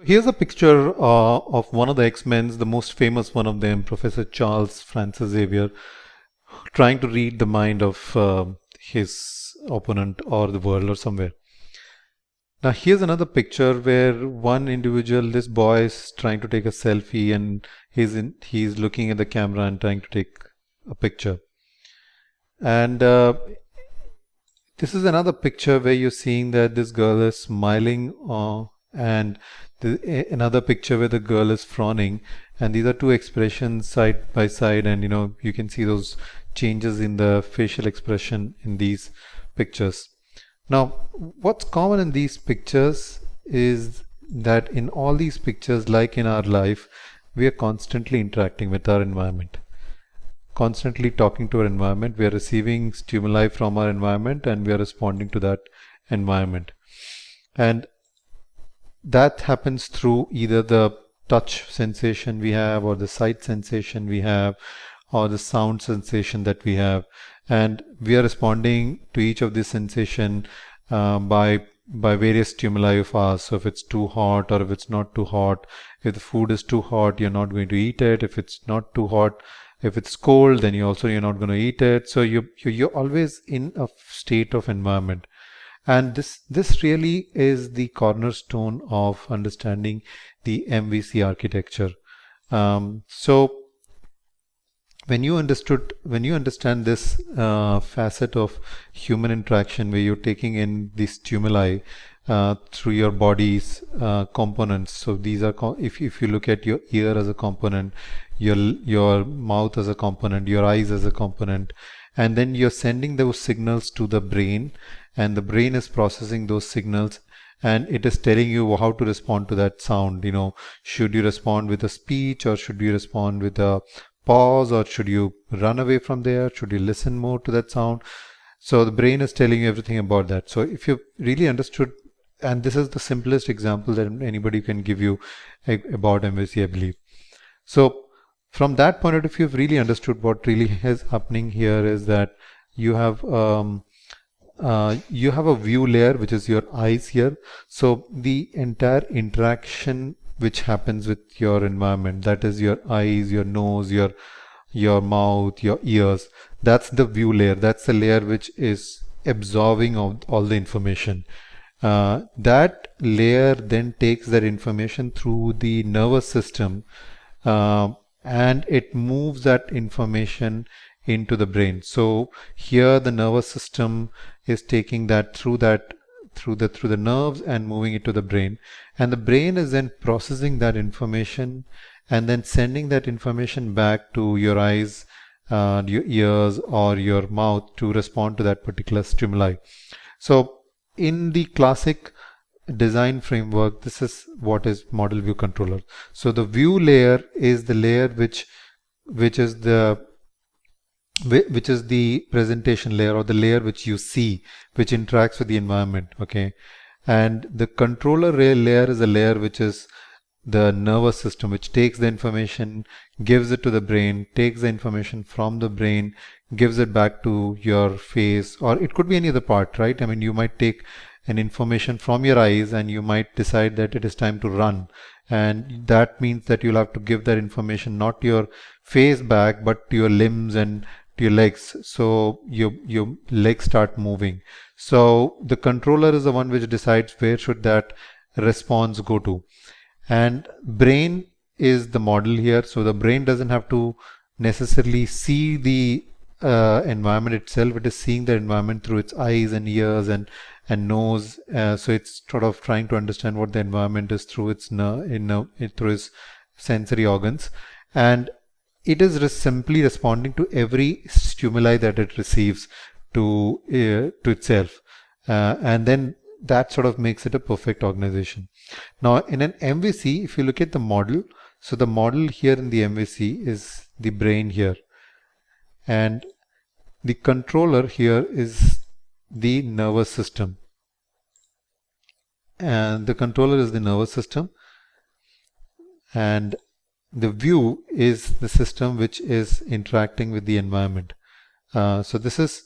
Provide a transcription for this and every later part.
Here's a picture of one of the X-Men, the most famous one of them, Professor Charles Francis Xavier, trying to read the mind of his opponent or the world or somewhere. Now here's another picture where one individual, this boy, is trying to take a selfie, and he's looking at the camera and trying to take a picture. And this is another picture where you're seeing that this girl is smiling, and another picture where the girl is frowning, and these are two expressions side by side, and you can see those changes in the facial expression in these pictures. Now what's common in these pictures is that in all these pictures, like in our life, we are constantly interacting with our environment, constantly talking to our environment. We are receiving stimuli from our environment and we are responding to that environment, and that happens through either the touch sensation we have, or the sight sensation we have, or the sound sensation that we have, and we are responding to each of these sensation by various stimuli of ours. So if it's too hot or if it's not too hot, if the food is too hot, you're not going to eat it. If it's not too hot, if it's cold, then you're not going to eat it. So you're always in a state of environment. And this really is the cornerstone of understanding the MVC architecture. So when you understand this facet of human interaction, where you're taking in the stimuli through your body's components. So these are, if you look at your ear as a component, your mouth as a component, your eyes as a component, and then you're sending those signals to the brain, and the brain is processing those signals, and it is telling you how to respond to that sound. Should you respond with a speech, or should you respond with a pause, or should you run away from there? Should you listen more to that sound? So the brain is telling you everything about that. So if you really understood, and this is the simplest example that anybody can give you about MVC, I believe. So from that point of view, you've really understood what really is happening here is that you have a view layer, which is your eyes here. So the entire interaction which happens with your environment, that is your eyes, your nose, your mouth, your ears, that's the view layer. That's the layer which is absorbing all the information. That layer then takes that information through the nervous system, and it moves that information into the brain. So here the nervous system is taking that through the nerves and moving it to the brain, and the brain is then processing that information and then sending that information back to your eyes, your ears, or your mouth to respond to that particular stimuli. So in the classic design framework, this is what is model view controller. So the view layer is the layer which is the presentation layer, or the layer which you see, which interacts with the environment. Okay, and the controller layer is a layer which is the nervous system, which takes the information, gives it to the brain, takes the information from the brain, gives it back to your face, or it could be any other part, right? I mean, you might take an information from your eyes and you might decide that it is time to run, and that means that you'll have to give that information not to your face back, but to your limbs and to your legs. So your legs start moving. So the controller is the one which decides where should that response go to, and brain is the model here. So the brain doesn't have to necessarily see the environment itself. It is seeing the environment through its eyes and ears and nose. So it's sort of trying to understand what the environment is through its through its sensory organs, and it is simply responding to every stimuli that it receives to itself, and then that sort of makes it a perfect organization. Now in an MVC, if you look at the model, so the model here in the MVC is the brain here, and the controller here is the nervous system, and the controller is the nervous system, and the view is the system which is interacting with the environment. So this is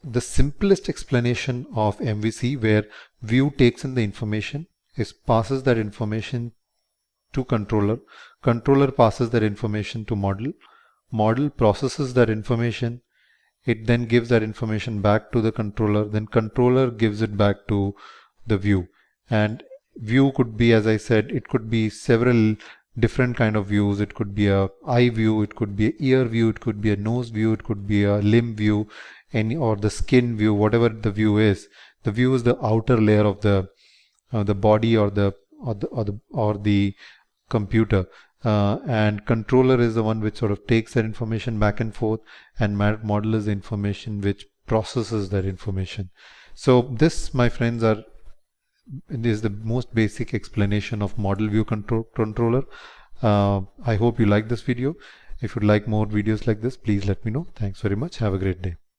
the simplest explanation of MVC, where view takes in the information is passes that information to controller. Controller passes that information to model. Model processes that information. It then gives that information back to the controller. Then controller gives it back to the view. And view could be, as I said, it could be several different kind of views. It could be a eye view, it could be an ear view, it could be a nose view, it could be a limb view, or the skin view, whatever the view is. The view is the outer layer of the body or the computer, and controller is the one which sort of takes that information back and forth, and model is the information which processes that information. So this, my friends, is the most basic explanation of model view controller. I hope you like this video. If you'd like more videos like this, please let me know. Thanks very much. Have a great day.